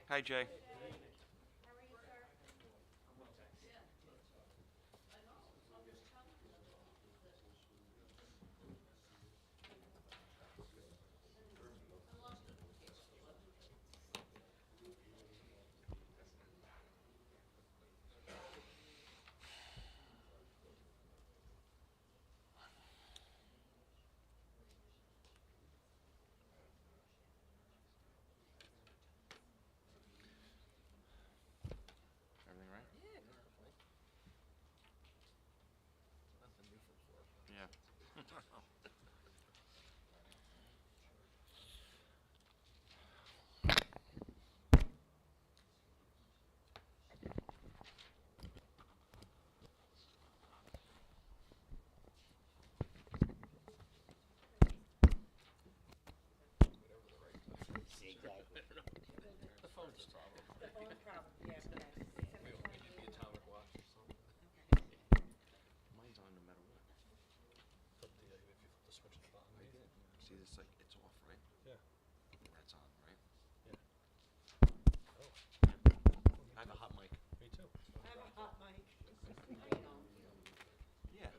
Hi, Jay. Everything right? Yeah. Mine's on no matter what. See, it's like, it's off, right? Yeah. That's on, right? Yeah. I have a hot mic. Me too. Yeah.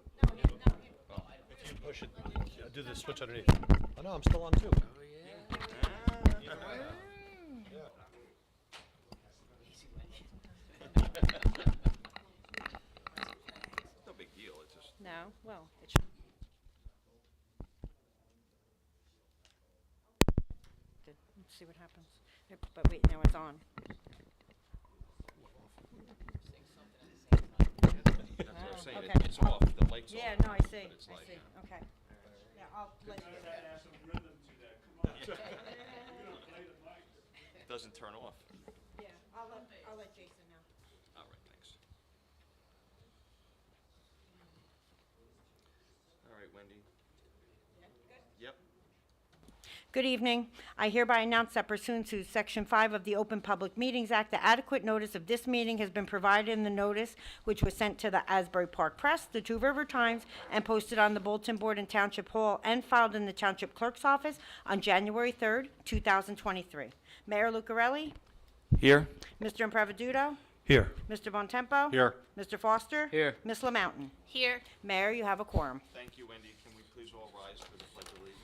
If you push it, do the switch underneath. Oh no, I'm still on too. Oh, yeah. Either way. Yeah. No big deal, it's just. No, well, it should. Let's see what happens. Yep, but wait, now it's on. That's what I'm saying, okay. it's off, the light's off. Yeah, no, I see, but it's I like, see, okay. Yeah, I'll let you. It doesn't turn off. Yeah, I'll let Jason know. All right, thanks. All right, Wendy. Yep. Good evening. I hereby announce that pursuant to Section 5 of the Open Public Meetings Act, the adequate notice of this meeting has been provided in the notice, which was sent to the Asbury Park Press, the Two River Times, and posted on the bulletin board in Township Hall and filed in the Township Clerk's office on January 3rd, 2023. Mayor Lucarelli, Here? Mr. Impreviduto, Here. Mr. Bontempo. Here. Mr. Foster. Here. Ms. LaMountain. Here. Mayor, you have a quorum. Thank you, Wendy. Can we please all rise for the Pledge of Allegiance?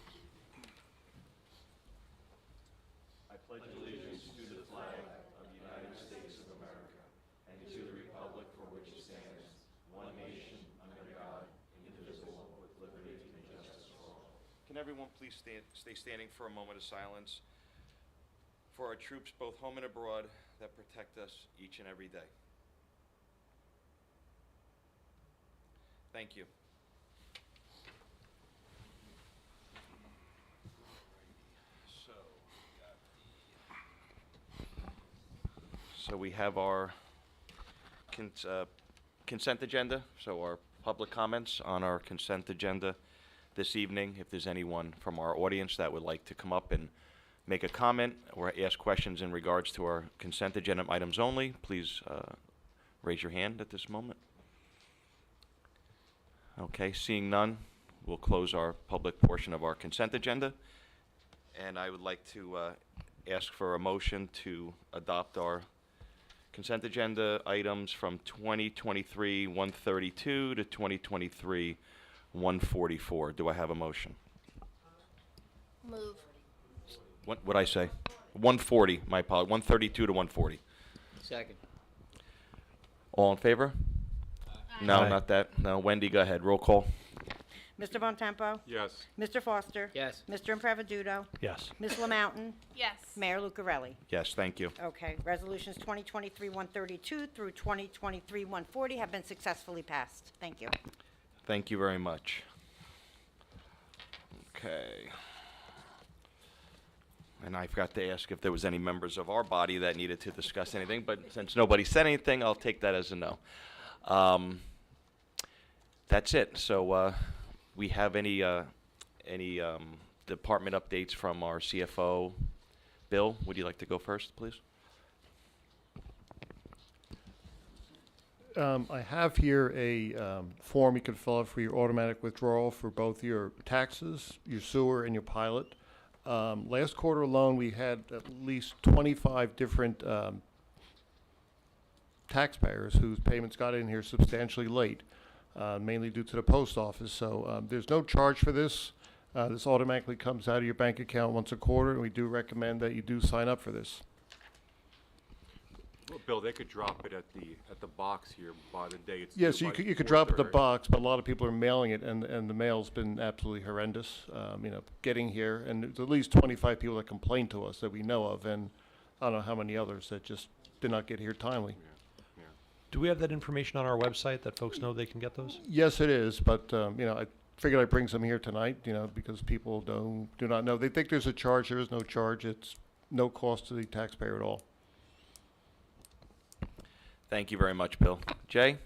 I pledge allegiance to the flag of the United States of America and to the republic for which it stands, one nation, under God, indivisible, with liberty and justice for all. Can everyone please stay standing for a moment of silence for our troops, both home and abroad, that protect us each and every day. Thank you. So we have our consent agenda, so our public comments on our consent agenda this evening. If there's anyone from our audience that would like to come up and make a comment or ask questions in regards to our consent agenda items only, please raise your hand at this moment. Okay, seeing none, we'll close our public portion of our consent agenda. And I would like to ask for a motion to adopt our consent agenda items from 2023-132 to 2023-144. Do I have a motion? Move. What would I say? 140, my apologies, 132 to 140. Second. All in favor? No, Aye. not that. No, Wendy, go ahead. Roll call. Mr. Bontempo. Yes. Mr. Foster. Yes. Mr. Impreviduto. Yes. Ms. LaMountain. Yes. Mayor Lucarelli. Yes, thank you. Okay, resolutions 2023-132 through 2023-140 have been successfully passed. Thank you. Thank you very much. Okay. And I forgot to ask if there was any members of our body that needed to discuss anything, but since nobody said anything, I'll take that as a no. That's it. So we have any department updates from our CFO? Bill, would you like to go first, please? I have here a form you can fill out for your automatic withdrawal for both your taxes, your sewer, and your pilot. Last quarter alone, we had at least 25 different taxpayers whose payments got in here substantially late, mainly due to the post office. So there's no charge for this. This automatically comes out of your bank account once a quarter, and we do recommend that you do sign up for this. Well, Bill, they could drop it at the box here by the day it's Yes, due you by could drop it at the 4:30. box, but a lot of people are mailing it, and the mail's been absolutely horrendous. Getting here, and there's at least 25 people that complain to us that we know of, and I don't know how many others that just did not get here timely. Yeah. Do we have that information on our website that folks know they can get those? Yes, it is, but I figured I'd bring some here tonight, because people do not know. They think there's a charge. There is no charge. It's no cost to the taxpayer at all. Thank you very much, Bill. Jay,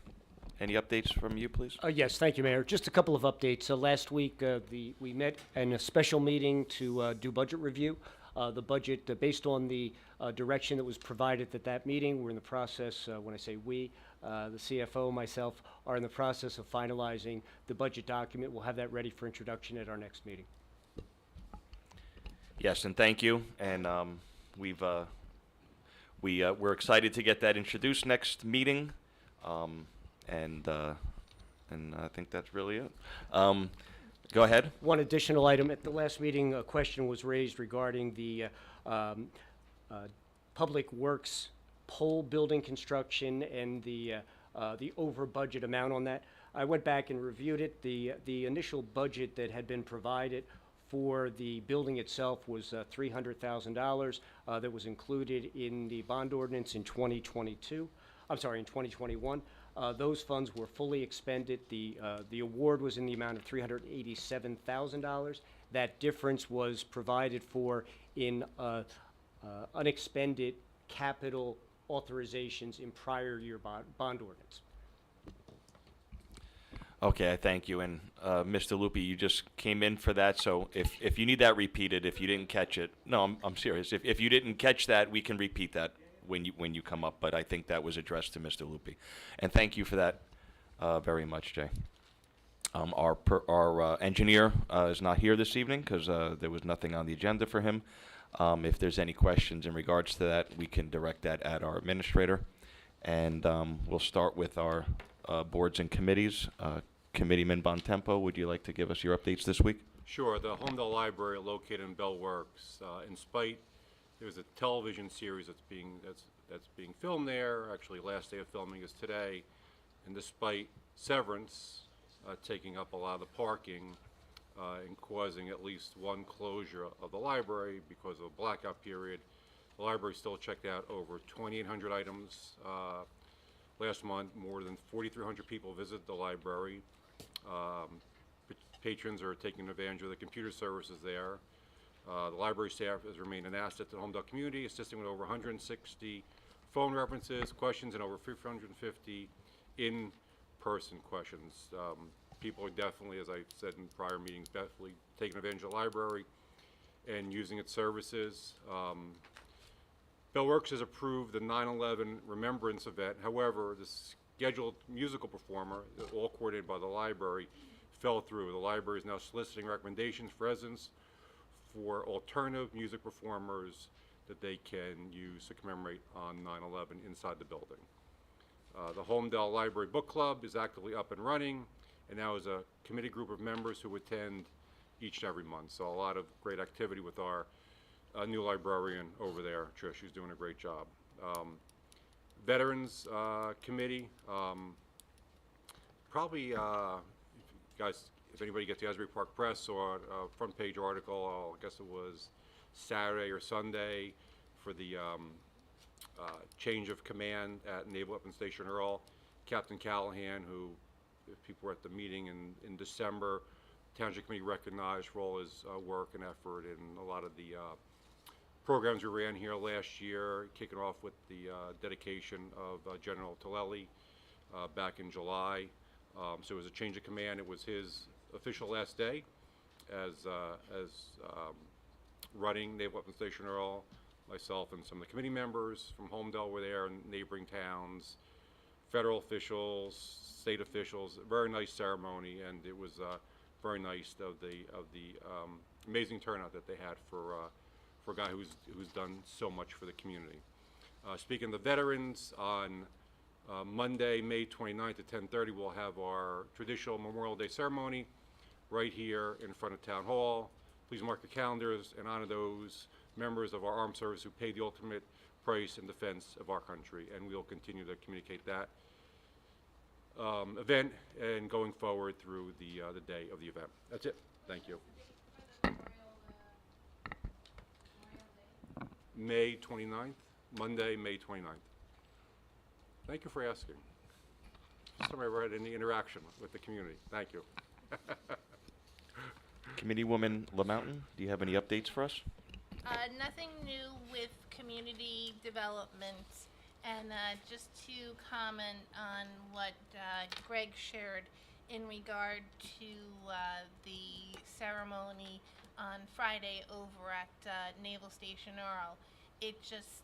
any updates from you, please? Yes, thank you, Mayor. Just a couple of updates. Last week, we met in a special meeting to do budget review. The budget, based on the direction that was provided at that meeting, we're in the process, when I say we, the CFO, myself, are in the process of finalizing the budget document. We'll have that ready for introduction at our next meeting. Yes, and thank you. And we're excited to get that introduced next meeting, and I think that's really it. Go ahead. One additional item, at the last meeting, a question was raised regarding the Public Works pole building construction and the over budget amount on that. I went back and reviewed it. The initial budget that had been provided for the building itself was $300,000 that was included in the bond ordinance in 2022. I'm sorry, in 2021. Those funds were fully expended. The award was in the amount of $387,000. That difference was provided for in unexpended capital authorizations in prior year bond ordinance. Okay, I thank you. And Mr. Loopy, you just came in for that, so if you need that repeated, if you didn't catch it, no, I'm serious. If you didn't catch that, we can repeat that when you come up, but I think that was addressed to Mr. Loopy. And thank you for that very much, Jay. Our engineer is not here this evening because there was nothing on the agenda for him. If there's any questions in regards to that, we can direct that at our administrator. And we'll start with our boards and committees. Committeeman Bontempo, would you like to give us your updates this week? Sure. The Holmdel Library, located in Bell Works, there's a television series that's being filmed there. Actually, last day of filming is today, and despite Severance taking up a lot of the parking and causing at least one closure of the library because of a blackout period, the library still checked out over 2,800 items. Last month, more than 4,300 people visited the library. Patrons are taking advantage of the computer services there. The library staff has remained an asset to the Holmdel community, assisting with over 160 phone references, questions, and over 350 in-person questions. People are definitely, as I said in prior meetings, definitely taking advantage of the library and using its services. Bellworks has approved the 9/11 Remembrance event. However, the scheduled musical performer, all coordinated by the library, fell through. The library is now soliciting recommendations for residents for alternative music performers that they can use to commemorate on 9/11 inside the building. The Holmdel Library Book Club is actively up and running, and now is a committee group of members who attend each and every month. So a lot of great activity with our new librarian over there, Trish, who's doing a great job. Veterans Committee, probably, if anybody gets the Asbury Park Press or a front page article, I guess it was Saturday or Sunday, for the change of command at Naval Weapons Station Earl. Captain Callahan, who, if people were at the meeting in December, Township Committee recognized for all his work and effort and a lot of the programs we ran here last year, kicking off with the dedication of General Tillelli back in July. So it was a change of command. It was his official last day as running Naval Weapons Station Earl. Myself and some of the committee members from Holmdel were there, and neighboring towns, federal officials, state officials. Very nice ceremony, and it was very nice of the amazing turnout that they had for a guy who's done so much for the community. Speaking of the veterans, on Monday, May 29th at 10:30, we'll have our traditional Memorial Day ceremony right here in front of Town Hall. Please mark your calendars and honor those members of our armed service who paid the ultimate price in defense of our country, and we'll continue to communicate that event and going forward through the day of the event. That's it. Thank you. May 29th, Monday, May 29th. Thank you for asking. First time I ever had any interaction with the community. Thank you. Committeewoman LaMountain, do you have any updates for us? Nothing new with community development, and just to comment on what Greg shared in regard to the ceremony on Friday over at Naval Station Earl. It just,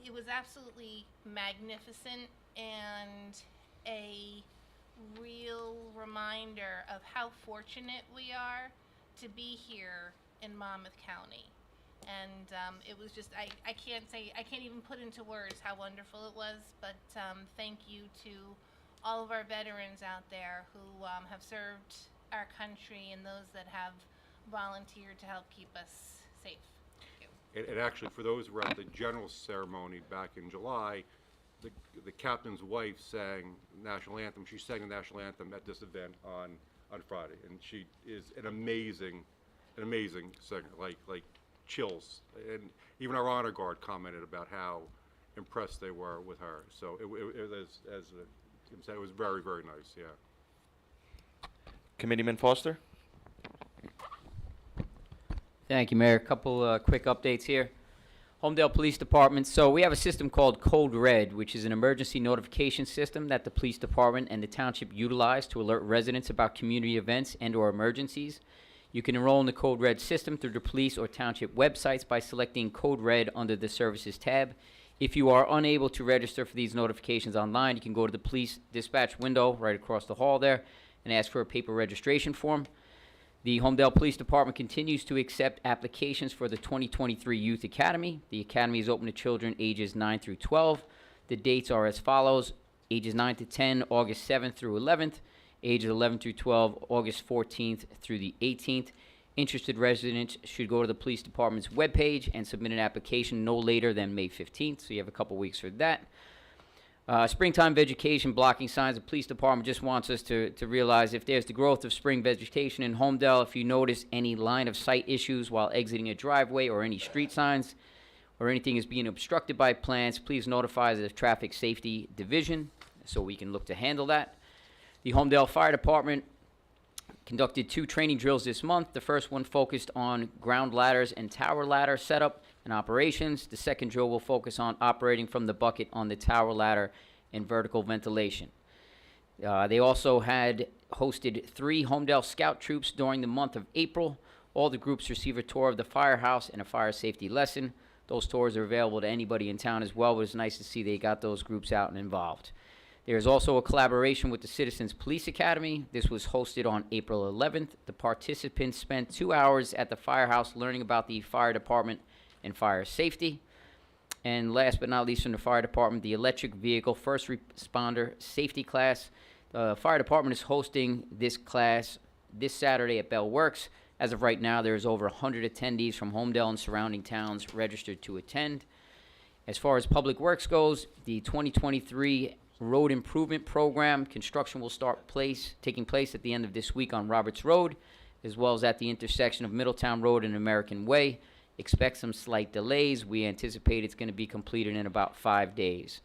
it was absolutely magnificent and a real reminder of how fortunate we are to be here in Monmouth County. And it was just, I can't even put into words how wonderful it was, but thank you to all of our veterans out there who have served our country and those that have volunteered to help keep us safe. Thank you. And actually, for those who were at the general ceremony back in July, the captain's wife sang national anthem. She sang the national anthem at this event on Friday, and she is an amazing singer, like chills. And even our honor guard commented about how impressed they were with her. So it was, as Tim said, it was very, very nice. Yeah. Committeeman Foster? Thank you, Mayor. A couple quick updates here. Holmdel Police Department. So we have a system called Code Red, which is an emergency notification system that the police department and the township utilize to alert residents about community events and or emergencies. You can enroll in the Code Red system through the police or township websites by selecting Code Red under the Services tab. If you are unable to register for these notifications online, you can go to the police dispatch window right across the hall there and ask for a paper registration form. The Holmdel Police Department continues to accept applications for the 2023 Youth Academy. The Academy is open to children ages 9 through 12. The dates are as follows: ages 9 to 10, August 7th through 11th. Ages 11 through 12, August 14th through the 18th. Interested residents should go to the police department's webpage and submit an application no later than May 15th, so you have a couple weeks for that. Springtime vegetation blocking signs. The police department just wants us to realize if there's the growth of spring vegetation in Holmdel, if you notice any line of sight issues while exiting a driveway or any street signs or anything is being obstructed by plants, please notify the Traffic Safety Division so we can look to handle that. The Holmdel Fire Department conducted 2 training drills this month. The first one focused on ground ladders and tower ladder setup and operations. The second drill will focus on operating from the bucket on the tower ladder and vertical ventilation. They also had hosted 3 Holmdel Scout troops during the month of April. All the groups received a tour of the firehouse and a fire safety lesson. Those tours are available to anybody in town as well, but it's nice to see they got those groups out and involved. There's also a collaboration with the Citizens Police Academy. This was hosted on April 11th. The participants spent 2 hours at the firehouse learning about the fire department and fire safety. And last but not least from the fire department, the electric vehicle first responder safety class. The fire department is hosting this class this Saturday at Bell Works. As of right now, there's over 100 attendees from Holmdel and surrounding towns registered to attend. As far as public works goes, the 2023 road improvement program construction will start taking place at the end of this week on Roberts Road, as well as at the intersection of Middletown Road and American Way. Expect some slight delays. We anticipate it's going to be completed in about 5 days.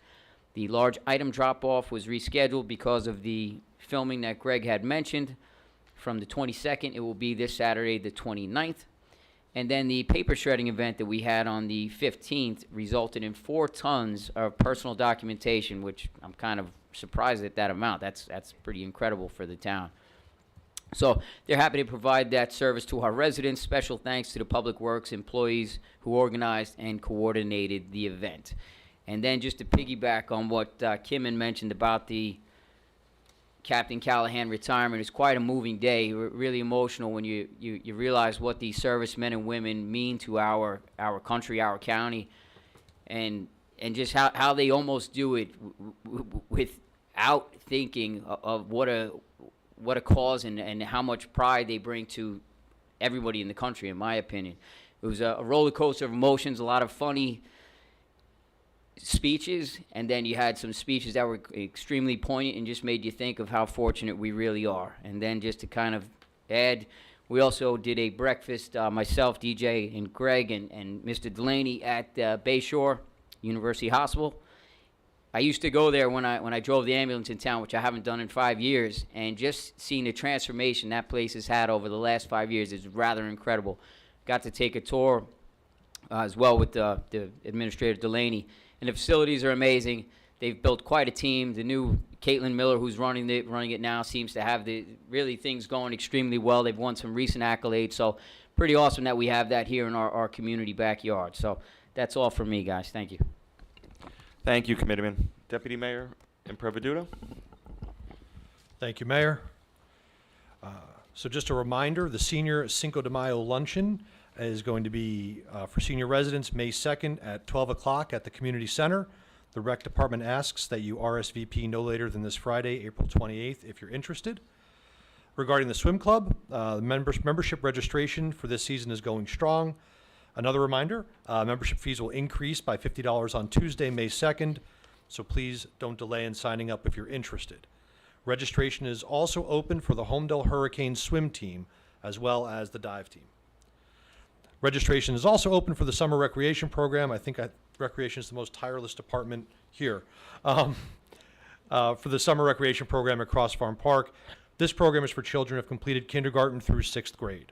The large item drop-off was rescheduled because of the filming that Greg had mentioned. From the 22nd, it will be this Saturday, the 29th. And then the paper shredding event that we had on the 15th resulted in 4 tons of personal documentation, which I'm kind of surprised at that amount. That's pretty incredible for the town. So they're happy to provide that service to our residents. Special thanks to the Public Works employees who organized and coordinated the event. And then just to piggyback on what Kim had mentioned about the Captain Callahan retirement. It's quite a moving day, really emotional when you realize what these servicemen and women mean to our country, our county, and just how they almost do it without thinking of what a cause and how much pride they bring to everybody in the country, in my opinion. It was a roller coaster of emotions, a lot of funny speeches, and then you had some speeches that were extremely poignant and just made you think of how fortunate we really are. And then just to kind of add, we also did a breakfast, myself, DJ, and Greg, and Mr. Delaney at Bayshore University Hospital. I used to go there when I drove the ambulance in town, which I haven't done in 5 years, and just seeing the transformation that place has had over the last 5 years is rather incredible. Got to take a tour as well with the Administrator Delaney, and the facilities are amazing. They've built quite a team. The new Caitlin Miller, who's running it now, seems to have things going extremely well. They've won some recent accolades, so pretty awesome that we have that here in our community backyard. So that's all from me, guys. Thank you. Thank you, Committeeman. Deputy Mayor Improviduto. Thank you, Mayor. So just a reminder, the Senior Cinco de Mayo Luncheon is going to be for senior residents May 2nd at 12 o'clock at the Community Center. The Rec Department asks that you RSVP no later than this Friday, April 28th, if you're interested. Regarding the swim club, membership registration for this season is going strong. Another reminder, membership fees will increase by $50 on Tuesday, May 2nd, so please don't delay in signing up if you're interested. Registration is also open for the Holmdel Hurricanes swim team, as well as the dive team. Registration is also open for the summer recreation program. I think recreation is the most tireless department here. For the summer recreation program at Cross Farm Park, this program is for children who have completed kindergarten through 6th grade.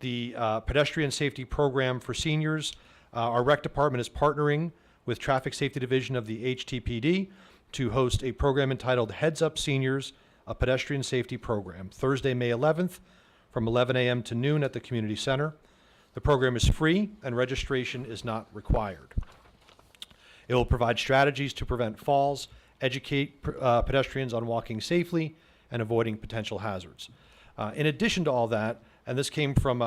The pedestrian safety program for seniors, our rec department is partnering with Traffic Safety Division of the HTPD to host a program entitled Heads Up Seniors, a pedestrian safety program, Thursday, May 11th from 11 a.m. to noon at the community center. The program is free and registration is not required. It will provide strategies to prevent falls, educate pedestrians on walking safely, and avoiding potential hazards. In addition to all that, and this came from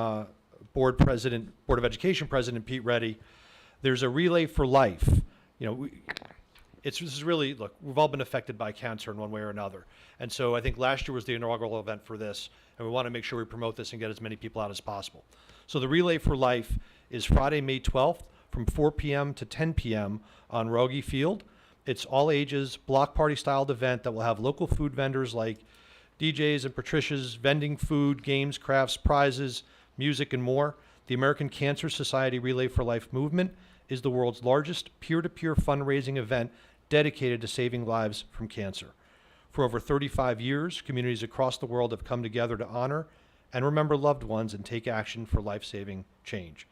Board of Education President Pete Reddy, there's a Relay for Life. This is really, look, we've all been affected by cancer in one way or another. And so I think last year was the inaugural event for this, and we want to make sure we promote this and get as many people out as possible. So the Relay for Life is Friday, May 12th from 4 p.m. to 10 p.m. on Rogie Field. It's all ages, block party styled event that will have local food vendors like DJs and Patricia's vending food, games, crafts, prizes, music, and more. The American Cancer Society Relay for Life movement is the world's largest peer-to-peer fundraising event dedicated to saving lives from cancer. For over 35 years, communities across the world have come together to honor and remember loved ones and take action for life-saving change.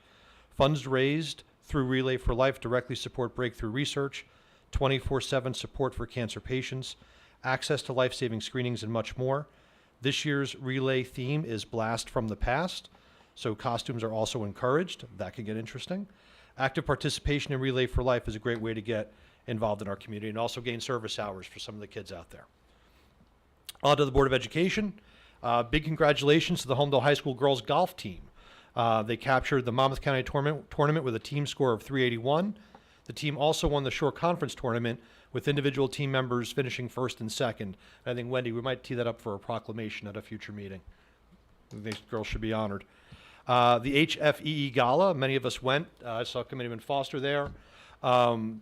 Funds raised through Relay for Life directly support breakthrough research, 24/7 support for cancer patients, access to life-saving screenings, and much more. This year's Relay theme is Blast from the Past, so costumes are also encouraged. That can get interesting. Active participation in Relay for Life is a great way to get involved in our community and also gain service hours for some of the kids out there. On to the Board of Education. Big congratulations to the Holmdel High School girls golf team. They captured the Monmouth County tournament with a team score of 381. The team also won the Shore Conference tournament with individual team members finishing first and second. And I think, Wendy, we might tee that up for a proclamation at a future meeting. These girls should be honored. The HFEE Gala, many of us went. I saw Committeeman Foster there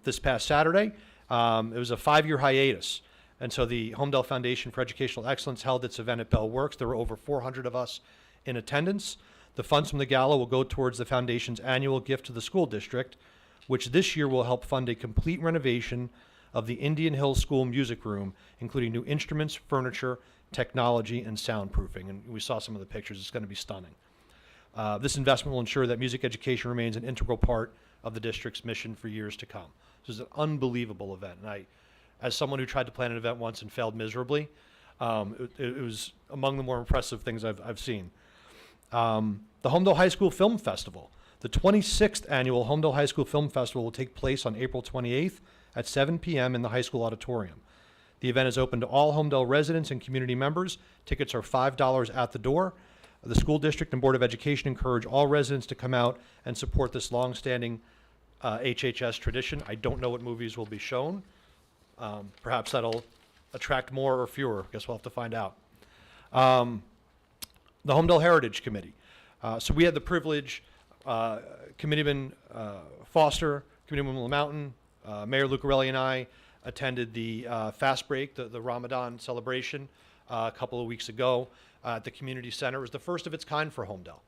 this past Saturday. It was a 5-year hiatus. And so the Holmdel Foundation for Educational Excellence held its event at Bell Works. There were over 400 of us in attendance. The funds from the gala will go towards the foundation's annual gift to the school district, which this year will help fund a complete renovation of the Indian Hill School music room, including new instruments, furniture, technology, and soundproofing. And we saw some of the pictures. It's going to be stunning. This investment will ensure that music education remains an integral part of the district's mission for years to come. This is an unbelievable event. And as someone who tried to plan an event once and failed miserably, it was among the more impressive things I've seen. The Holmdel High School Film Festival. The 26th annual Holmdel High School Film Festival will take place on April 28th at 7 p.m. in the high school auditorium. The event is open to all Holmdel residents and community members. Tickets are $5 at the door. The school district and Board of Education encourage all residents to come out and support this longstanding HHS tradition. I don't know what movies will be shown. Perhaps that'll attract more or fewer. Guess we'll have to find out. The Holmdel Heritage Committee. So we had the privilege, Committeeman Foster, Committeeman Mountain, Mayor Lucarelli and I attended the fast break, the Ramadan celebration a couple of weeks ago at the community center. It was the first of its kind for Holmdel.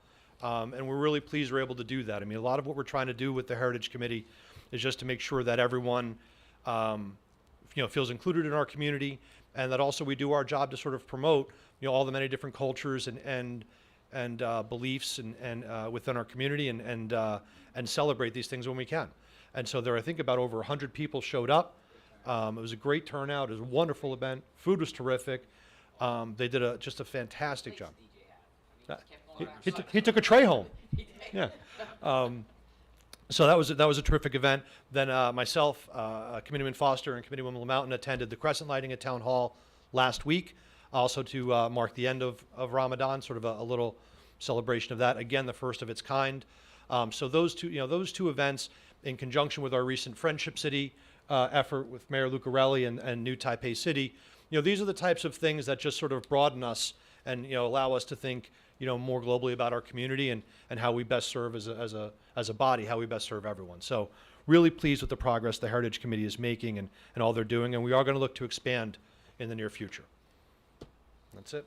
And we're really pleased we're able to do that. I mean, a lot of what we're trying to do with the Heritage Committee is just to make sure that everyone feels included in our community, and that also we do our job to sort of promote all the many different cultures and beliefs and within our community and celebrate these things when we can. And so there, I think about over 100 people showed up. It was a great turnout. It was a wonderful event. Food was terrific. They did just a fantastic job. He took a tray home. Yeah. So that was a terrific event. Then myself, Committeeman Foster and Committeewoman Mountain attended the crescent lighting at Town Hall last week, also to mark the end of Ramadan, sort of a little celebration of that. Again, the first of its kind. So those two events, in conjunction with our recent Friendship City effort with Mayor Lucarelli and New Taipei City, these are the types of things that just sort of broaden us and allow us to think more globally about our community and how we best serve as a body, how we best serve everyone. So really pleased with the progress the Heritage Committee is making and all they're doing, and we are going to look to expand in the near future. That's it.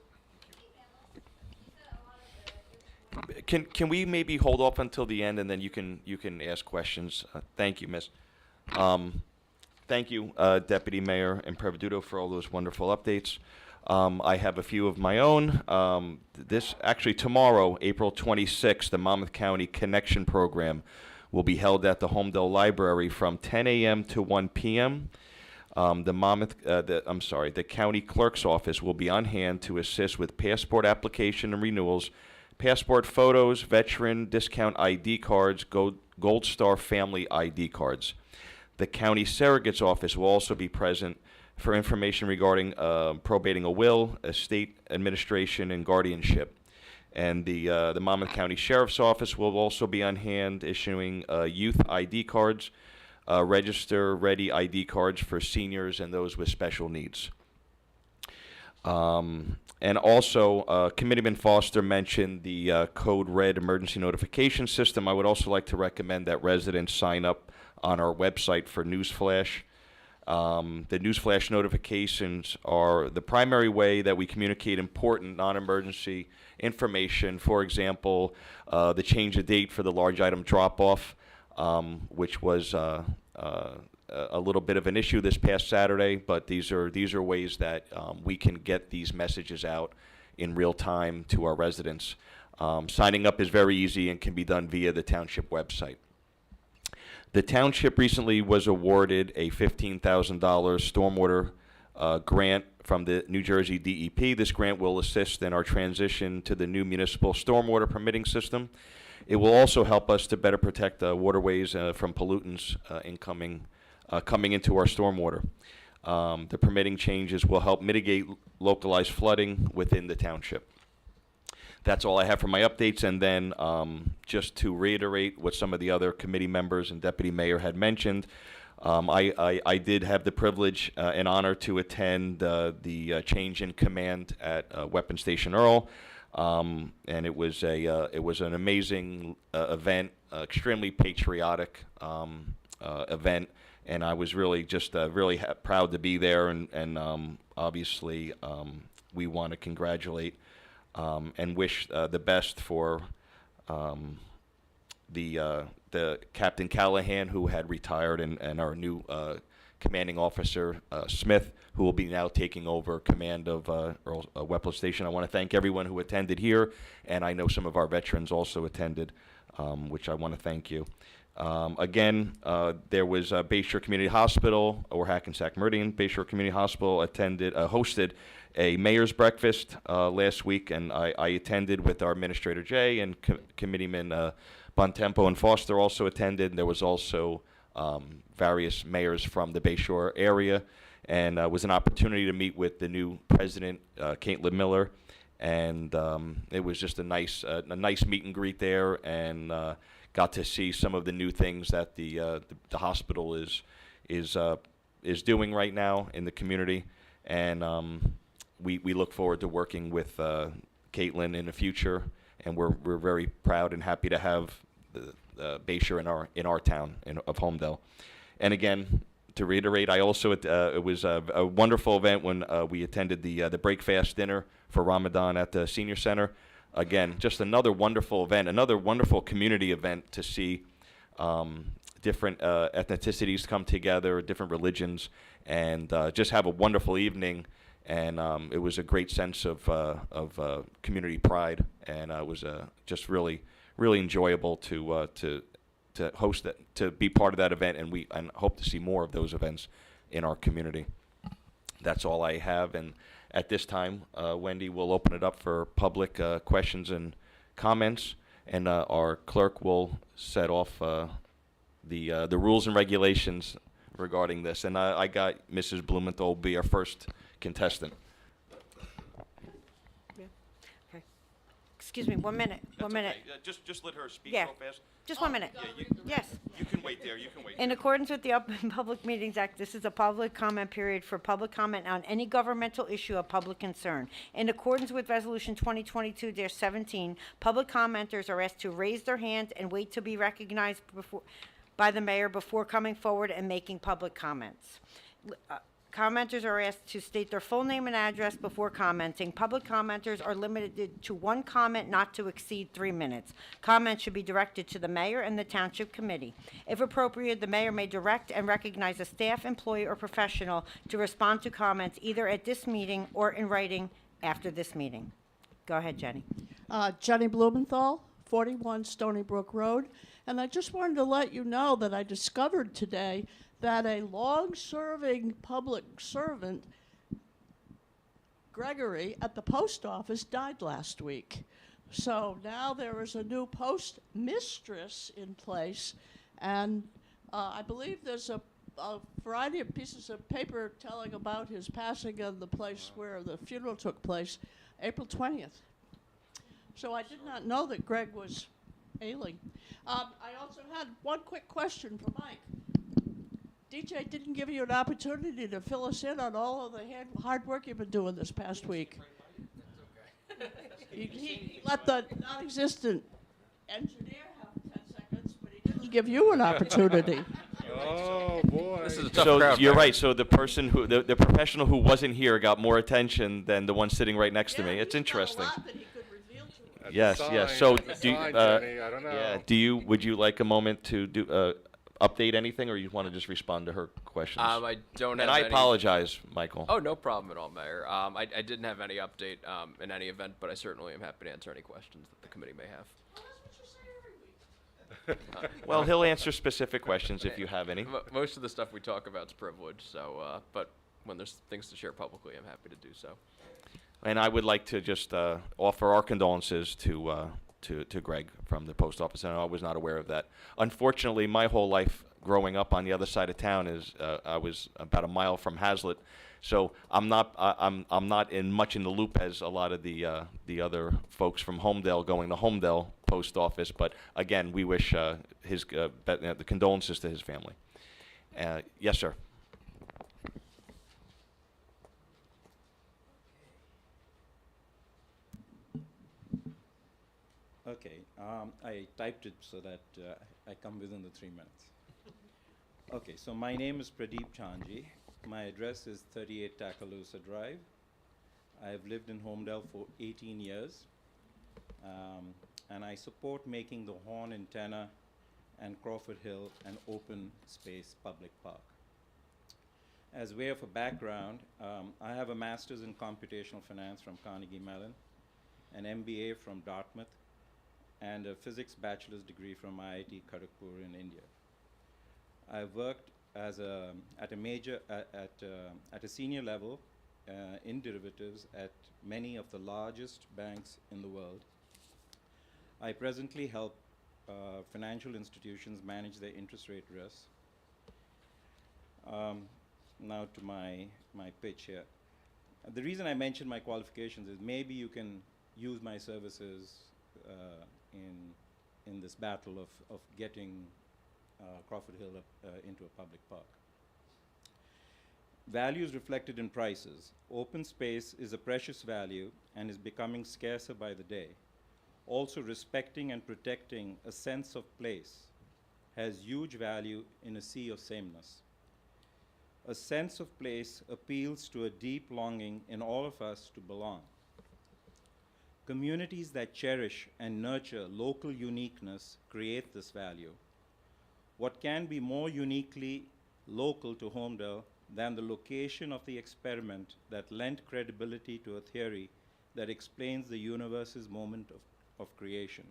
Can we maybe hold off until the end, and then you can ask questions? Thank you, Miss. Thank you, Deputy Mayor and Prevduto, for all those wonderful updates. I have a few of my own. Tomorrow, April 26th, the Monmouth County Connection Program will be held at the Holmdel Library from 10 a.m. to 1 p.m. The county clerk's office will be on hand to assist with passport application and renewals, passport photos, veteran discount ID cards, Gold Star family ID cards. The county surrogate's office will also be present for information regarding probating a will, estate administration, and guardianship. And the Monmouth County Sheriff's Office will also be on hand issuing youth ID cards, register-ready ID cards for seniors and those with special needs. And also, Committeeman Foster mentioned the Code Red emergency notification system. I would also like to recommend that residents sign up on our website for Newsflash. The Newsflash notifications are the primary way that we communicate important non-emergency information. For example, the change of date for the large item drop-off, which was a little bit of an issue this past Saturday, but these are ways that we can get these messages out in real time to our residents. Signing up is very easy and can be done via the township website. The township recently was awarded a $15,000 stormwater grant from the New Jersey DEP. This grant will assist in our transition to the new municipal stormwater permitting system. It will also help us to better protect waterways from pollutants coming into our stormwater. The permitting changes will help mitigate localized flooding within the township. That's all I have for my updates, and then just to reiterate what some of the other committee members and deputy mayor had mentioned, I did have the privilege and honor to attend the change in command at Weapons Station Earl, and it was an amazing event, extremely patriotic event, and I was really just really proud to be there, and obviously we want to congratulate and wish the best for the Captain Callahan, who had retired, and our new commanding officer, Smith, who will be now taking over command of Weapons Station. I want to thank everyone who attended here, and I know some of our veterans also attended, which I want to thank you. Again, there was Bayshore Community Hospital, or Hackensack Meridian Bayshore Community Hospital hosted a mayor's breakfast last week, and I attended with our Administrator Jay, and Committeeman Bontempo and Foster also attended. There was also various mayors from the Bayshore area, and it was an opportunity to meet with the new president, Caitlin Miller, and it was just a nice meet and greet there, and got to see some of the new things that the hospital is doing right now in the community, and we look forward to working with Caitlin in the future, and we're very proud and happy to have the Bayshire in our town of Holmdel. And again, to reiterate, I also it was a wonderful event when we attended the breakfast dinner for Ramadan at the senior center. Again, just another wonderful event, another wonderful community event to see different ethnicities come together, different religions, and just have a wonderful evening. And it was a great sense of community pride, and it was just really enjoyable to host that, to be part of that event, and hope to see more of those events in our community. That's all I have, and at this time, Wendy will open it up for public questions and comments, and our clerk will set off the rules and regulations regarding this. And I got Mrs. Blumenthal will be our first contestant. Okay. Excuse me, 1 minute, 1 minute. Just let her speak Yeah. real fast. Just 1 minute. Yes. You can wait there. You can wait. In accordance with the Open Public Meetings Act, this is a public comment period for public comment on any governmental issue of public concern. In accordance with Resolution 2022-17, public commenters are asked to raise their hands and wait to be recognized by the mayor before coming forward and making public comments. Commenters are asked to state their full name and address before commenting. Public commenters are limited to one comment not to exceed 3 minutes. Comments should be directed to the mayor and the township committee. If appropriate, the mayor may direct and recognize a staff, employee, or professional to respond to comments either at this meeting or in writing after this meeting. Go ahead, Jenny. Jenny Blumenthal, 41 Stony Brook Road. And I just wanted to let you know that I discovered today that a long-serving public servant, Gregory, at the post office died last week. So now there is a new post mistress in place, and I believe there's a variety of pieces of paper telling about his passing and the place where the funeral took place, April 20th. So I did not know that Greg was ailing. I also had one quick question for Mike. DJ didn't give you an opportunity to fill us in on all of the hard work you've been doing this past week. He let the non-existent engineer have 10 seconds, but he didn't give you an opportunity. Oh, boy. This is a tough So crowd. you're Mike. right. So the person the professional who wasn't here got more attention than the one sitting right next to me. It's interesting. He's got a lot that he could reveal to us. Yes, yes. So That's a do you, sign, Jenny. I don't know. yeah, would you like a moment to do update anything, or you want to just respond to her questions? I don't have and I any. apologize, Michael. Oh, no problem at all, Mayor. I didn't have any update in any event, but I certainly am happy to answer any questions that the committee may have. Well, that's what you say every week. Well, he'll answer specific questions if you have any. Most of the stuff we talk about is privilege, so but when there's things to share publicly, I'm happy to do so. And I would like to just offer our condolences to Greg from the post office. I was not aware of that. Unfortunately, my whole life growing up on the other side of town is I was about a mile from Hazlitt, so I'm not much in the loop as a lot of the other folks from Holmdel going to Holmdel post office. But again, we wish the condolences to his family. Yes, sir. Okay, I typed it so that I come within the 3 minutes. Okay, so my name is Pradip Chanji. My address is 38 Takalusa Drive. I've lived in Holmdel for 18 years, and I support making the Horn in Tenor and Crawford Hill an open space public park. As way of a background, I have a master's in computational finance from Carnegie Mellon, an MBA from Dartmouth, and a physics bachelor's degree from IIT Kharagpur in India. I've worked at a senior level in derivatives at many of the largest banks in the world. I presently help financial institutions manage their interest rate risks. now to my pitch here. The reason I mentioned my qualifications is maybe you can use my services in this battle of getting Crawford Hill into a public park. Values reflected in prices. Open space is a precious value and is becoming scarcer by the day. Also, respecting and protecting a sense of place has huge value in a sea of sameness. A sense of place appeals to a deep longing in all of us to belong. Communities that cherish and nurture local uniqueness create this value. What can be more uniquely local to Holmdel than the location of the experiment that lent credibility to a theory that explains the universe's moment of creation?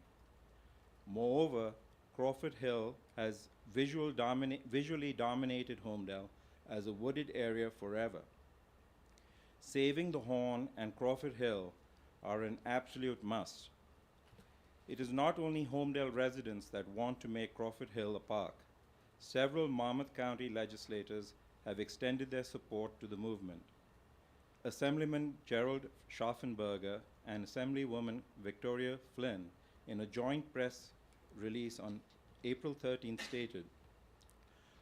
Moreover, Crawford Hill has visually dominated Holmdel as a wooded area forever. Saving the Horn and Crawford Hill are an absolute must. It is not only Holmdel residents that want to make Crawford Hill a park. Several Monmouth County legislators have extended their support to the movement. Assemblyman Gerald Schaffenberger and Assemblywoman Victoria Flynn, in a joint press release on April 13th, stated,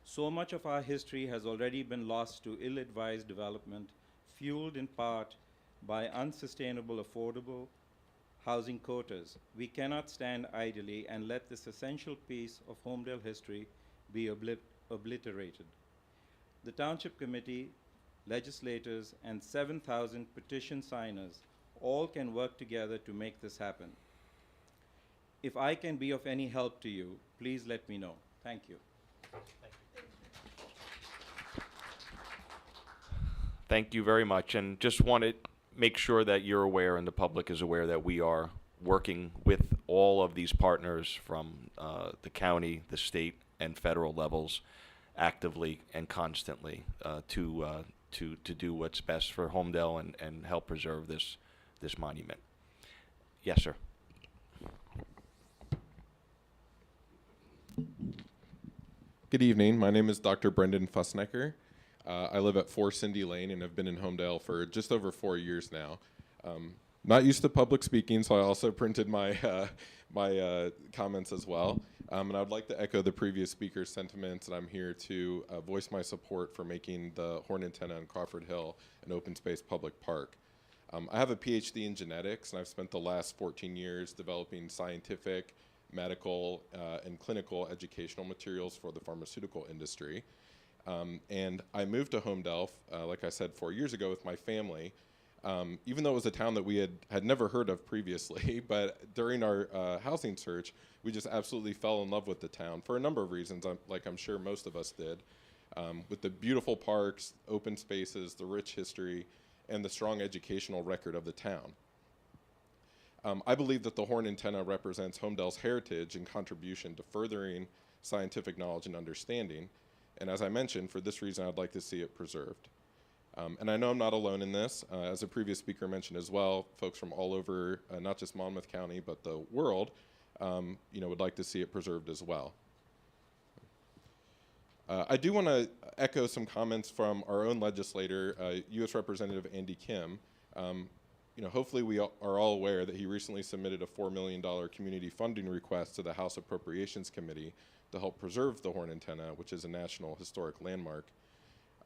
"So much of our history has already been lost to ill-advised development, fueled in part by unsustainable affordable housing quotas. We cannot stand idly and let this essential piece of Holmdel history be obliterated." The Township Committee, legislators, and 7,000 petition signers all can work together to make this happen. If I can be of any help to you, please let me know. Thank you. Thank you very much, and just want to make sure that you're aware and the public is aware that we are working with all of these partners from the county, the state, and federal levels actively and constantly to do what's best for Holmdel and help preserve this monument. Yes, sir. Good evening. My name is Dr. Brendan Fussner. I live at 4 Cindy Lane and have been in Holmdel for just over 4 years now. Not used to public speaking, so I also printed my comments as well. And I would like to echo the previous speaker's sentiments, and I'm here to voice my support for making the Horn Antenna in Crawford Hill an open space public park. I have a PhD in genetics, and I've spent the last 14 years developing scientific, medical, and clinical educational materials for the pharmaceutical industry. And I moved to Holmdel, like I said, 4 years ago with my family, even though it was a town that we had never heard of previously. But during our housing search, we just absolutely fell in love with the town for a number of reasons, like I'm sure most of us did, with the beautiful parks, open spaces, the rich history, and the strong educational record of the town. I believe that the Horn Antenna represents Holmdel's heritage and contribution to furthering scientific knowledge and understanding. And as I mentioned, for this reason, I'd like to see it preserved. And I know I'm not alone in this. As a previous speaker mentioned as well, folks from all over, not just Monmouth County, but the world, would like to see it preserved as well. I do want to echo some comments from our own legislator, U.S. Representative Andy Kim. Hopefully we are all aware that he recently submitted a $4 million community funding request to the House Appropriations Committee to help preserve the Horn Antenna, which is a national historic landmark.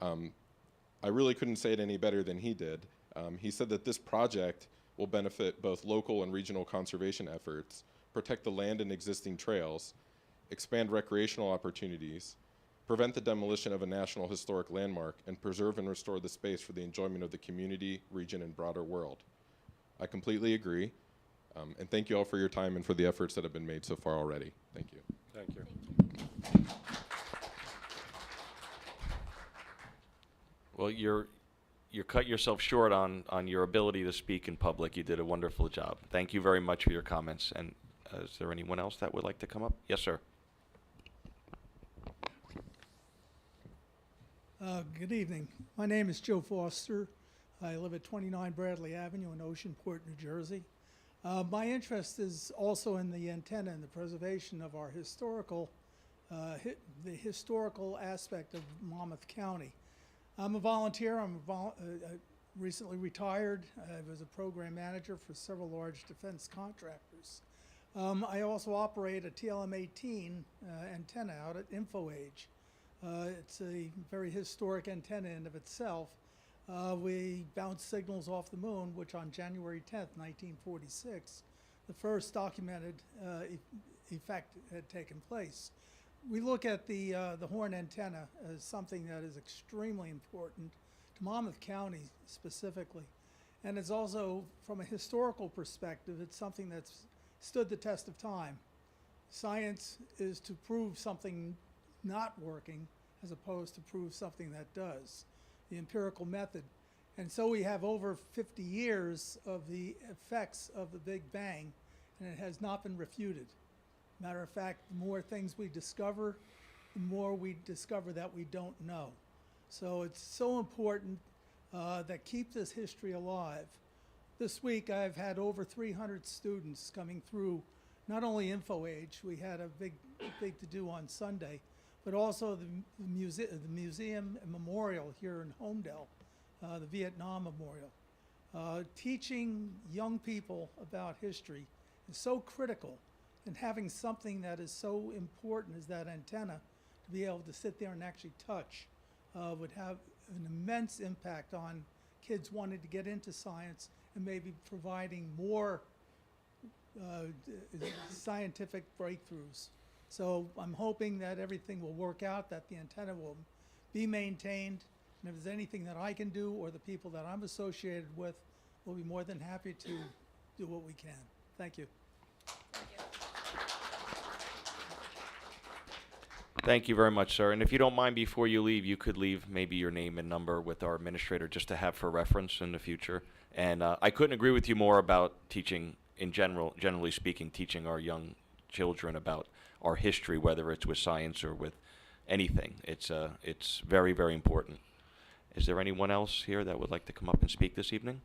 I really couldn't say it any better than he did. He said that this project will benefit both local and regional conservation efforts, protect the land and existing trails, expand recreational opportunities, prevent the demolition of a national historic landmark, and preserve and restore the space for the enjoyment of the community, region, and broader world. I completely agree, and thank you all for your time and for the efforts that have been made so far already. Thank you. Thank you. Well, you cut yourself short on your ability to speak in public. You did a wonderful job. Thank you very much for your comments. And is there anyone else that would like to come up? Yes, sir. Good evening. My name is Joe Foster. I live at 29 Bradley Avenue in Oceanport, New Jersey. My interest is also in the antenna and the preservation of our historical, the historical aspect of Monmouth County. I'm a volunteer. Recently retired. I was a program manager for several large defense contractors. I also operate a TLM-18 antenna out at InfoAge. It's a very historic antenna in of itself. We bounce signals off the moon, which on January 10th, 1946, the first documented effect had taken place. We look at the horn antenna as something that is extremely important to Monmouth County specifically. And it's also, from a historical perspective, it's something that's stood the test of time. Science is to prove something not working as opposed to prove something that does, the empirical method. And so we have over 50 years of the effects of the Big Bang, and it has not been refuted. Matter of fact, the more things we discover, the more we discover that we don't know. So it's so important that keep this history alive. This week I've had over 300 students coming through, not only InfoAge, we had a big to-do on Sunday, but also the museum and memorial here in Holmdel, the Vietnam Memorial. Teaching young people about history is so critical, and having something that is so important as that antenna to be able to sit there and actually touch would have an immense impact on kids wanting to get into science and maybe providing more scientific breakthroughs. So I'm hoping that everything will work out, that the antenna will be maintained, and if there's anything that I can do or the people that I'm associated with, we'll be more than happy to do what we can. Thank you. Thank you very much, sir. And if you don't mind, before you leave, you could leave maybe your name and number with our administrator just to have for reference in the future. And I couldn't agree with you more about teaching in generally speaking, teaching our young children about our history, whether it's with science or with anything. It's very, very important. Is there anyone else here that would like to come up and speak this evening?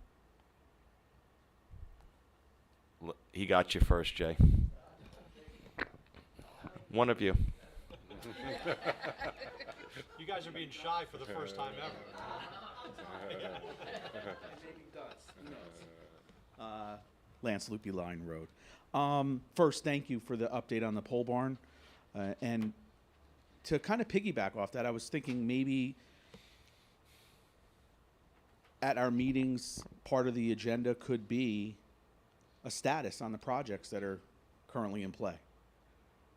He got you first, Jay. One of you. You guys are being shy for the first time ever. Lance, Loopy Line Road. First, thank you for the update on the pole barn. And to kind of piggyback off that, I was thinking maybe at our meetings, part of the agenda could be a status on the projects that are currently in play.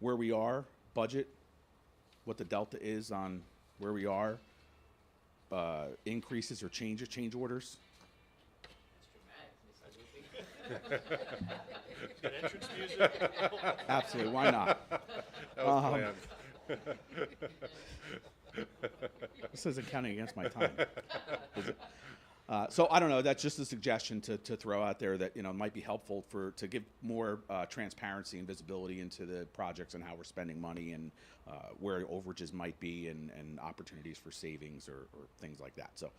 Where we are, budget, what the delta is on where we are, increases or change orders. Entrance music. Absolutely, why not? That was planned. This isn't counting against my time, is it? So I don't know. That's just a suggestion to throw out there that might be helpful to give more transparency and visibility into the projects and how we're spending money and where overages might be and opportunities for savings or things like that. So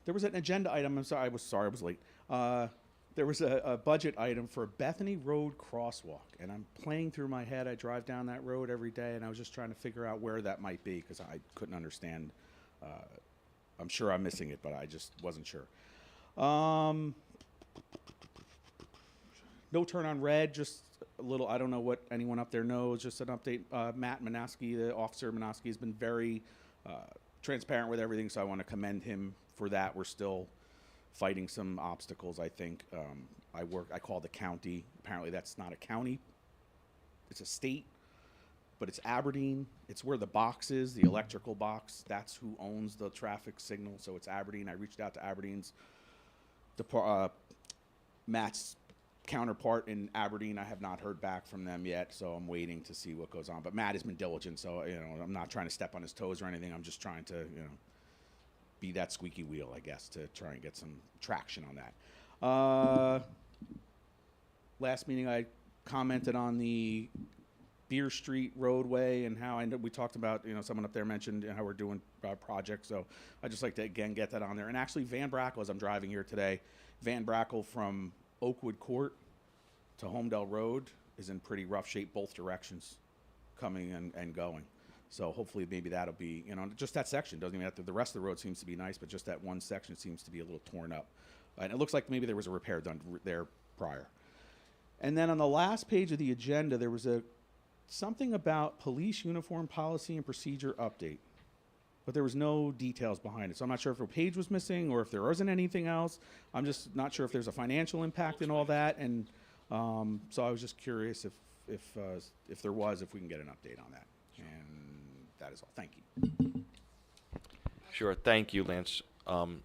there was an agenda item. I'm sorry, I was late. There was a budget item for Bethany Road Crosswalk, and I'm playing through my head. I drive down that road every day, and I was just trying to figure out where that might be because I couldn't understand. I'm sure I'm missing it, but I just wasn't sure. No turn on red, just a little, I don't know what anyone up there knows, just an update. Matt Manaski, the officer Manaski, has been very transparent with everything, so I want to commend him for that. We're still fighting some obstacles, I think. I call the county. Apparently that's not a county. It's a state, but it's Aberdeen. It's where the box is, the electrical box. That's who owns the traffic signal, so it's Aberdeen. I reached out to Aberdeen's, Matt's counterpart in Aberdeen. I have not heard back from them yet, so I'm waiting to see what goes on. But Matt has been diligent, so I'm not trying to step on his toes or anything. I'm just trying to, be that squeaky wheel, I guess, to try and get some traction on that. Last meeting, I commented on the Beer Street roadway and how we talked about, someone up there mentioned how we're doing projects. So I just like to, again, get that on there. And actually, Van Brackle, as I'm driving here today, Van Brackle from Oakwood Court to Holmdel Road is in pretty rough shape both directions, coming and going. So hopefully maybe that'll be, just that section, doesn't even have to, the rest of the road seems to be nice, but just that one section seems to be a little torn up. And it looks like maybe there was a repair done there prior. And then on the last page of the agenda, there was something about police uniform policy and procedure update, but there was no details behind it. So I'm not sure if a page was missing or if there wasn't anything else. I'm just not sure if there's a financial impact in all that. And so I was just curious if there was, if we can get an update on that. And that is all. Thank you. Sure. Thank you, Lance.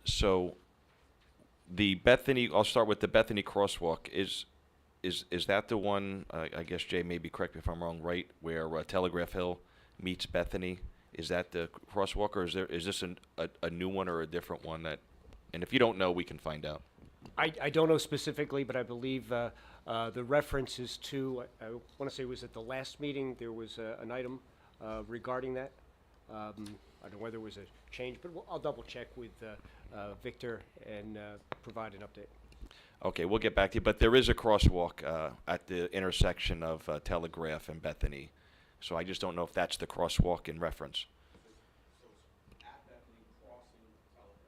So the Bethany, I'll start with the Bethany Crosswalk. Is that the one, I guess Jay, maybe correct me if I'm wrong, right, where Telegraph Hill meets Bethany? Is that the crosswalk, or is this a new one or a different one that, and if you don't know, we can find out. I don't know specifically, but I believe the reference is to, I want to say it was at the last meeting, there was an item regarding that. I don't know whether it was a change, but I'll double check with Victor and provide an update. Okay, we'll get back to you, but there is a crosswalk at the intersection of Telegraph and Bethany. So I just don't know if that's the crosswalk in reference. So it's at Bethany crossing Telegraph?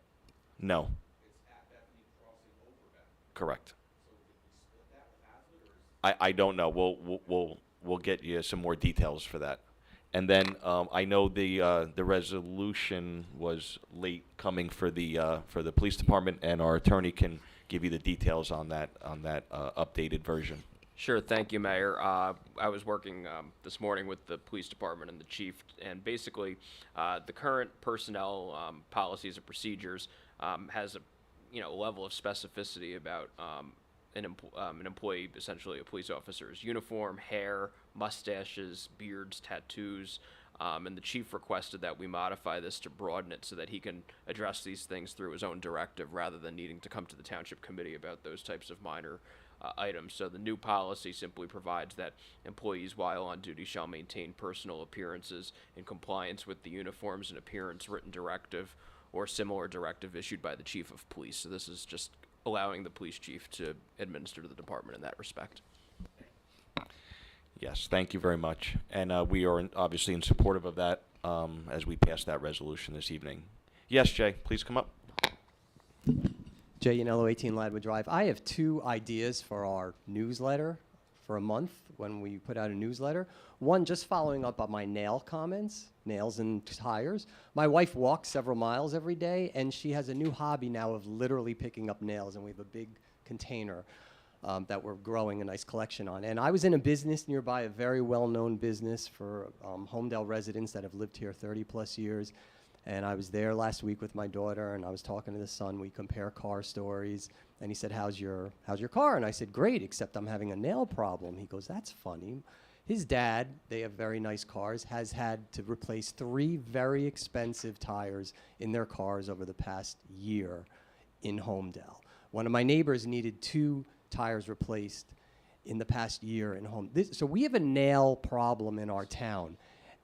No. It's at Bethany crossing over Bethany? Correct. So did we split that with Hazlitt, or is I don't know. We'll get you some more details for that. And then I know the resolution was late coming for the police department, and our attorney can give you the details on that updated version. Sure, thank you, Mayor. I was working this morning with the police department and the chief, and basically the current personnel policies and procedures has a level of specificity about an employee, essentially a police officer's uniform, hair, mustaches, beards, tattoos, and the chief requested that we modify this to broaden it so that he can address these things through his own directive rather than needing to come to the township committee about those types of minor items. So the new policy simply provides that employees while on duty shall maintain personal appearances in compliance with the uniforms and appearance written directive or similar directive issued by the chief of police. So this is just allowing the police chief to administer to the department in that respect. Yes, thank you very much. And we are obviously in support of that as we pass that resolution this evening. Yes, Jay, please come up. Jay Yanello, 18 Ladwood Drive. I have two ideas for our newsletter for a month when we put out a newsletter. One, just following up on my nail comments, nails and tires. My wife walks several miles every day, and she has a new hobby now of literally picking up nails, and we have a big container that we're growing a nice collection on. And I was in a business nearby, a very well-known business for Holmdel residents that have lived here 30-plus years. And I was there last week with my daughter, and I was talking to the son. We compare car stories, and he said, how's your car? And I said, great, except I'm having a nail problem. He goes, that's funny. His dad, they have very nice cars, has had to replace 3 very expensive tires in their cars over the past year in Holmdel. One of my neighbors needed 2 tires replaced in the past year in Holmdel. So we have a nail problem in our town.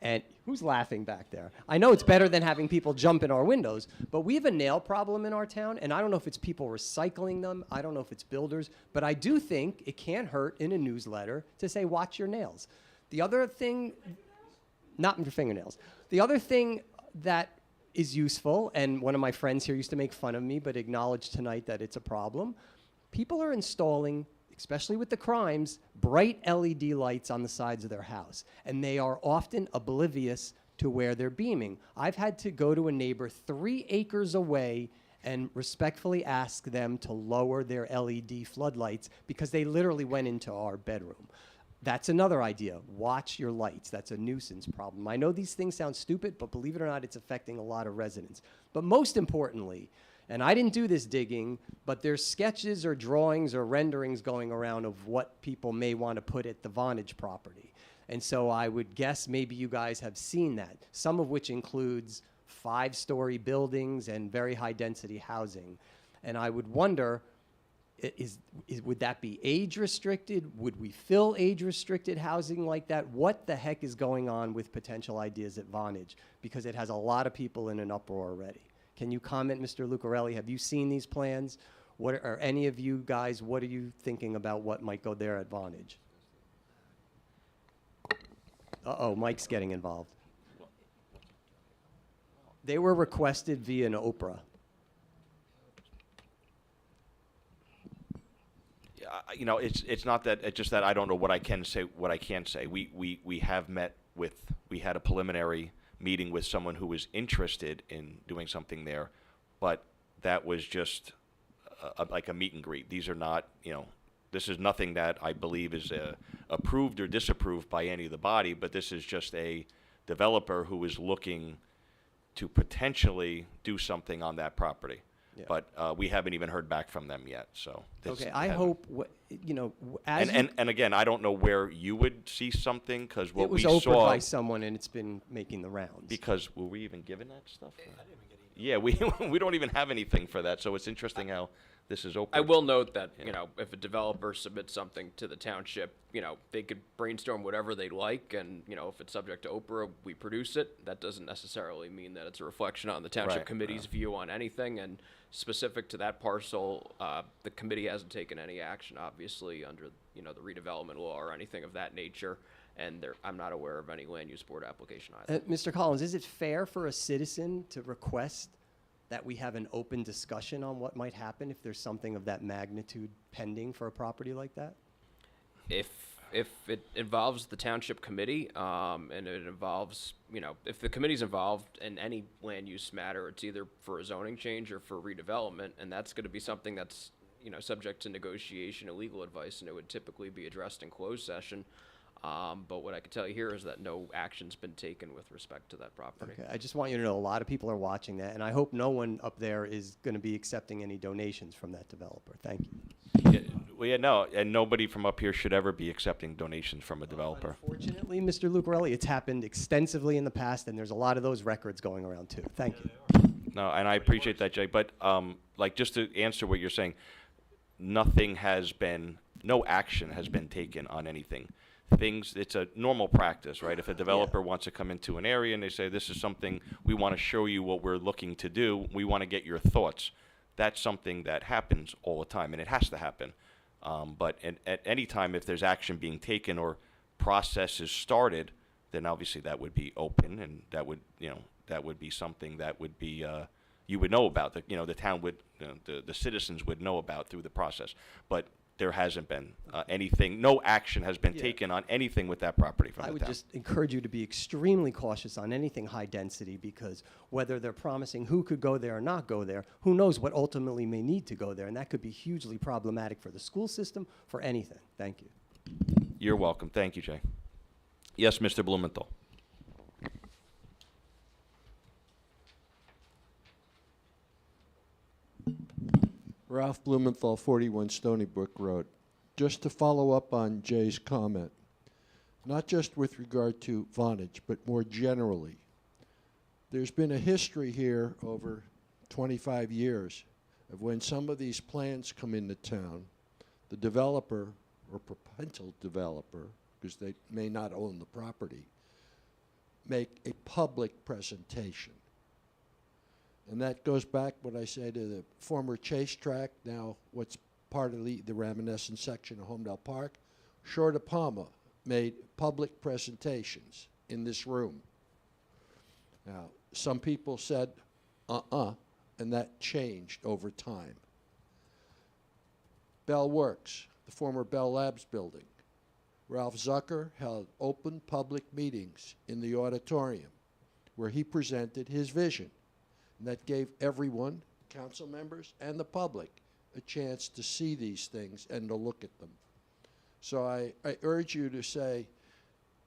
And who's laughing back there? I know it's better than having people jump in our windows, but we have a nail problem in our town, and I don't know if it's people recycling them. I don't know if it's builders, but I do think it can't hurt in a newsletter to say, watch your nails. The other thing, not your fingernails. The other thing that is useful, and one of my friends here used to make fun of me, but acknowledged tonight that it's a problem, people are installing, especially with the crimes, bright LED lights on the sides of their house. And they are often oblivious to where they're beaming. I've had to go to a neighbor 3 acres away and respectfully ask them to lower their LED floodlights because they literally went into our bedroom. That's another idea. Watch your lights. That's a nuisance problem. I know these things sound stupid, but believe it or not, it's affecting a lot of residents. But most importantly, and I didn't do this digging, but there's sketches or drawings or renderings going around of what people may want to put at the Vonage property. And so I would guess maybe you guys have seen that, some of which includes 5-story buildings and very high-density housing. And I would wonder, would that be age-restricted? Would we fill age-restricted housing like that? What the heck is going on with potential ideas at Vonage? Because it has a lot of people in an uproar already. Can you comment, Mr. Lucarelli? Have you seen these plans? What are any of you guys, what are you thinking about what might go there at Vonage? Uh-oh, Mike's getting involved. They were requested via an Oprah. You know, it's not that, it's just that I don't know what I can say, what I can't say. We have met with, we had a preliminary meeting with someone who was interested in doing something there, but that was just like a meet and greet. These are not, you know, this is nothing that I believe is approved or disapproved by any of the body, but this is just a developer who is looking to potentially do something on that property. Yeah. But we haven't even heard back from them yet, so. Okay, I hope, you know, as And again, I don't know where you would see something, because what it we was saw. Oprah by someone, and it's been making the rounds. Because were we even given that stuff? Yeah, we don't even have anything for that, so it's interesting how this is open. I will note that, you know, if a developer submits something to the township, you know, they could brainstorm whatever they like, and, you know, if it's subject to Oprah, we produce it. That doesn't necessarily mean that it's a reflection on the township Right, committee's view on anything, and specific to that parcel, the committee hasn't taken any action, obviously, under, you know, the redevelopment law or anything of that nature, and I'm not aware of any land use board application either. Mr. Collins, is it fair for a citizen to request that we have an open discussion on what might happen if there's something of that magnitude pending for a property like that? If it involves the township committee, and it involves, you know, if the committee's involved in any land use matter, it's either for a zoning change or for redevelopment, and that's going to be something that's, you know, subject to negotiation and legal advice, and it would typically be addressed in closed session. But what I can tell you here is that no action's been taken with respect to that property. Okay, I just want you to know a lot of people are watching that, and I hope no one up there is going to be accepting any donations from that developer. Thank you. Well, yeah, no, and nobody from up here should ever be accepting donations from a developer. Unfortunately, Mr. Lucarelli, it's happened extensively in the past, and there's a lot of those records going around too. Thank you. No, and I appreciate that, Jay, but like, just to answer what you're saying, nothing has been, no action has been taken on anything. It's a normal practice, right? If a developer wants to come into an area and they say, this is something, we want to show you what we're looking to do, we want to get your thoughts. That's something that happens all the time, and it has to happen. But at any time, if there's action being taken or process is started, then obviously that would be open, and that would, you know, that would be something that would be, you would know about, the, you know, the town would, the citizens would know about through the process. But there hasn't been anything, no action has been taken on anything with that property from the I would town. just encourage you to be extremely cautious on anything high density, because whether they're promising who could go there or not go there, who knows what ultimately may need to go there, and that could be hugely problematic for the school system, for anything. Thank you. You're welcome. Thank you, Jay. Yes, Mr. Blumenthal. Ralph Blumenthal, 41 Stony Brook Road. Just to follow up on Jay's comment, not just with regard to Vonage, but more generally, there's been a history here over 25 years of when some of these plans come into town, the developer or potential developer, because they may not own the property, make a public presentation. And that goes back, what I say, to the former Chase track, now what's part of the reminiscent section of Holmdel Park. Shorta Palma made public presentations in this room. Now, some people said, and that changed over time. Bell Works, the former Bell Labs building. Ralph Zucker held open public meetings in the auditorium where he presented his vision. And that gave everyone, council members and the public, a chance to see these things and to look at them. So I urge you to say,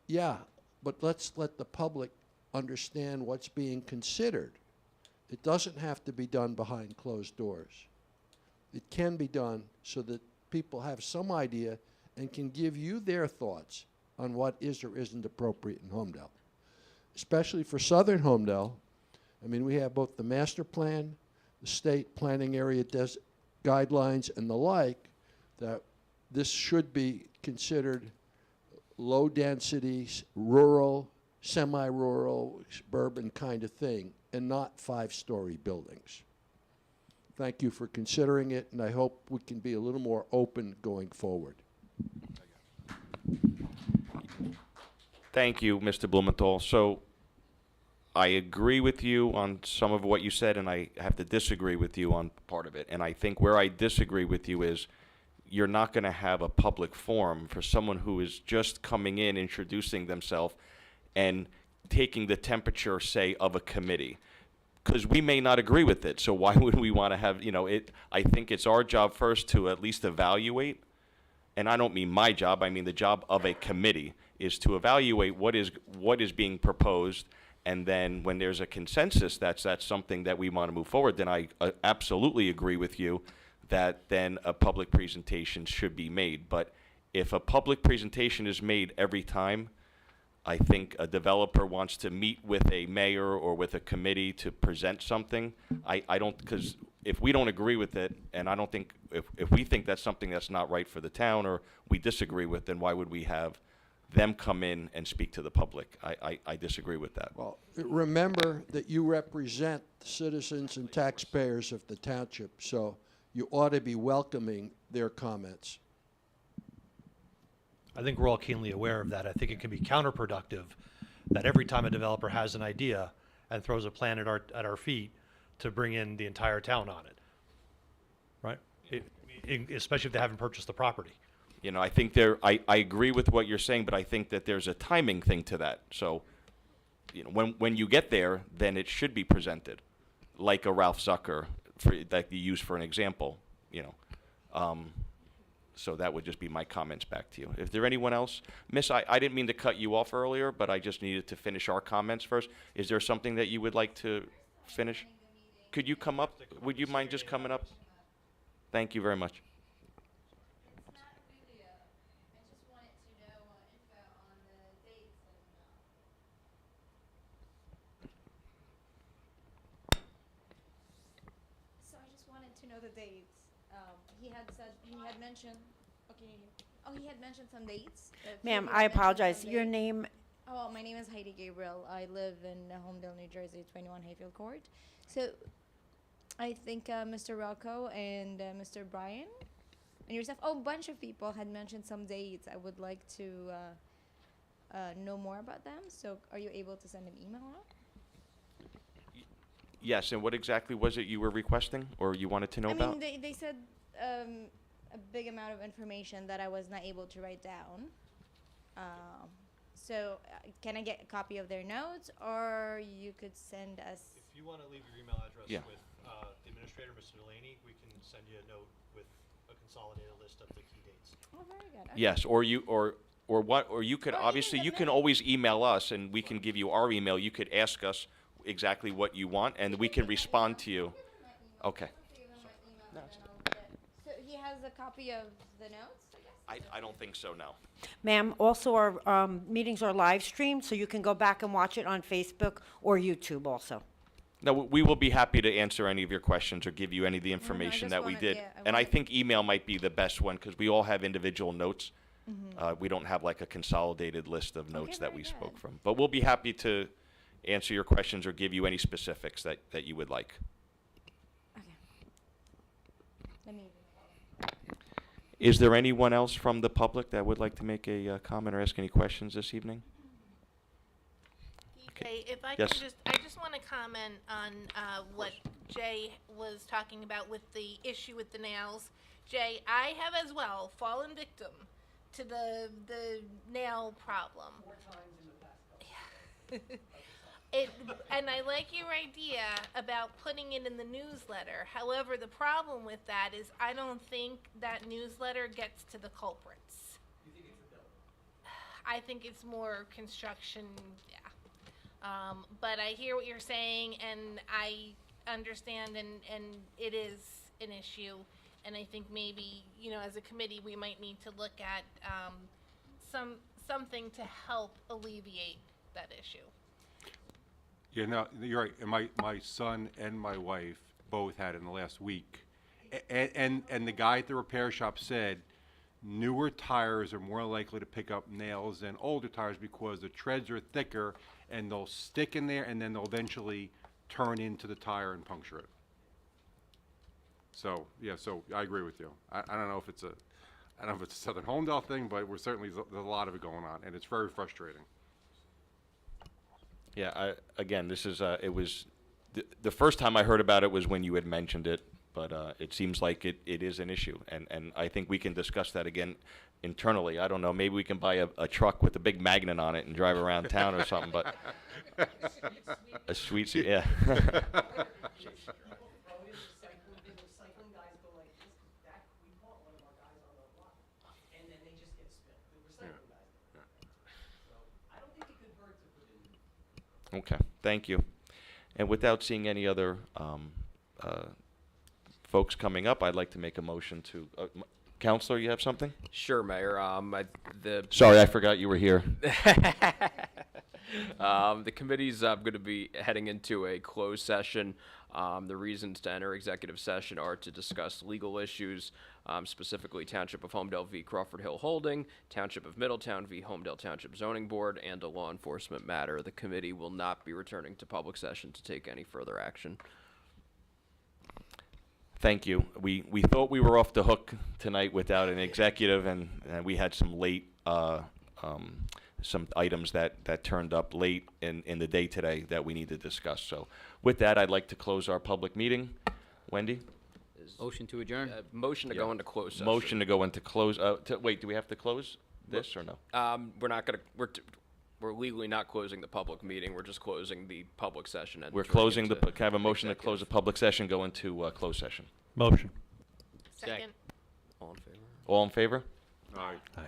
yeah, but let's let the public understand what's being considered. It doesn't have to be done behind closed doors. It can be done so that people have some idea and can give you their thoughts on what is or isn't appropriate in Holmdel. Especially for Southern Holmdel, I mean, we have both the master plan, the state planning area guidelines, and the like, that this should be considered low density, rural, semi-rural, suburban kind of thing, and not 5-story buildings. Thank you for considering it, and I hope we can be a little more open going forward. Thank you, Mr. Blumenthal. So I agree with you on some of what you said, and I have to disagree with you on part of it. And I think where I disagree with you is you're not going to have a public forum for someone who is just coming in, introducing themselves, and taking the temperature, say, of a committee. Because we may not agree with it, so why would we want to have, I think it's our job first to at least evaluate, and I don't mean my job, I mean the job of a committee, is to evaluate what is being proposed, and then when there's a consensus that's something that we want to move forward, then I absolutely agree with you that then a public presentation should be made. But if a public presentation is made every time, I think a developer wants to meet with a mayor or with a committee to present something, I don't, because if we don't agree with it, and I don't think, if we think that's something that's not right for the town or we disagree with, then why would we have them come in and speak to the public? I disagree with that. Well, remember that you represent the citizens and taxpayers of the township, so you ought to be welcoming their comments. I think we're all keenly aware of that. I think it can be counterproductive that every time a developer has an idea and throws a plan at our feet to bring in the entire town on it, right? Especially if they haven't purchased the property. I think I agree with what you're saying, but I think that there's a timing thing to that. So, when you get there, then it should be presented, like a Ralph Zucker, that you use for an example, So that would just be my comments back to you. Is there anyone else? Miss, I didn't mean to cut you off earlier, but I just needed to finish our comments first. Is there something that you would like to finish? Could you come up? Would you mind just coming up? Thank you very much. So I just wanted to know the dates. He had mentioned, okay, he had mentioned some dates. Ma'am, I apologize. Your name? Oh, my name is Heidi Gabriel. I live in Holmdel, New Jersey, 21 Hayfield Court. So I think Mr. Rocco and Mr. Brian and yourself, a bunch of people had mentioned some dates. I would like to know more about them. So are you able to send an email out? Yes, and what exactly was it you were requesting or you wanted to know about? I mean, they said a big amount of information that I was not able to write down. So can I get a copy of their notes, or you could send us? If you want to leave your email address Yeah. with the administrator, Mr. Delaney, we can send you a note with a consolidated list of the key dates. Oh, very good. Okay. Yes, or you could, obviously, you can always email us and we can give you our email. You could ask us exactly what you want and we can respond to you. Okay. So he has a copy of the notes, I guess? I don't think so, no. Ma'am, also our meetings are live streamed, so you can go back and watch it on Facebook or YouTube also. No, we will be happy to answer any of your questions or give you any of the information just that we wanted- did. yeah, I And I wanted- think email might be the best one because we all have individual notes. Mhm. We don't have like a consolidated list of notes that very we spoke good. from. But we'll be happy to answer your questions or give you any specifics that you would like. Okay. Let me. Is there anyone else from the public that would like to make a comment or ask any questions this evening? Okay, if I Yes. can I just want to comment on what Jay was talking about with the issue with the nails. Jay, I have as well fallen victim to the nail problem. 4 times in the past. And I like your idea about putting it in the newsletter. However, the problem with that is I don't think that newsletter gets to the culprits. You think it's a bill? I think it's more construction, yeah. But I hear what you're saying, and I understand, and it is an issue. And I think maybe, as a committee, we might need to look at something to help alleviate that issue. Yeah, no, you're right. And my son and my wife both had it in the last week. And the guy at the repair shop said newer tires are more likely to pick up nails than older tires because the treads are thicker and they'll stick in there and then they'll eventually turn into the tire and puncture it. So, yeah, so I agree with you. I don't know if it's a Southern Holmdel thing, but there's a lot of it going on, and it's very frustrating. Yeah, again, this is, it was, the first time I heard about it was when you had mentioned it, but it seems like it is an issue, and I think we can discuss that again internally. I don't know, maybe we can buy a truck with a big magnet on it and drive around town or something, but a sweet, yeah. Okay, thank you. And without seeing any other folks coming up, I'd like to make a motion to, Counselor, you have something? Sure, Mayor. Sorry, I forgot you were here. The committee's going to be heading into a closed session. The reasons to enter executive session are to discuss legal issues, specifically Township of Holmdel v. Crawford Hill Holding, Township of Middletown v. Holmdel Township Zoning Board, and a law enforcement matter. The committee will not be returning to public session to take any further action. Thank you. We thought we were off the hook tonight without an executive, and we had some late, some items that turned up late in the day today that we need to discuss. So with that, I'd like to close our public meeting. Wendy? Motion to adjourn? Motion to go into closed session. Motion to go into close, wait, do we have to close this or no? We're not going to, we're legally not closing the public meeting. We're just closing the public session. And We're closing the, can I have a motion to close the public session, go into closed session? Motion. Second. All in favor? All in favor? Aye. Aye.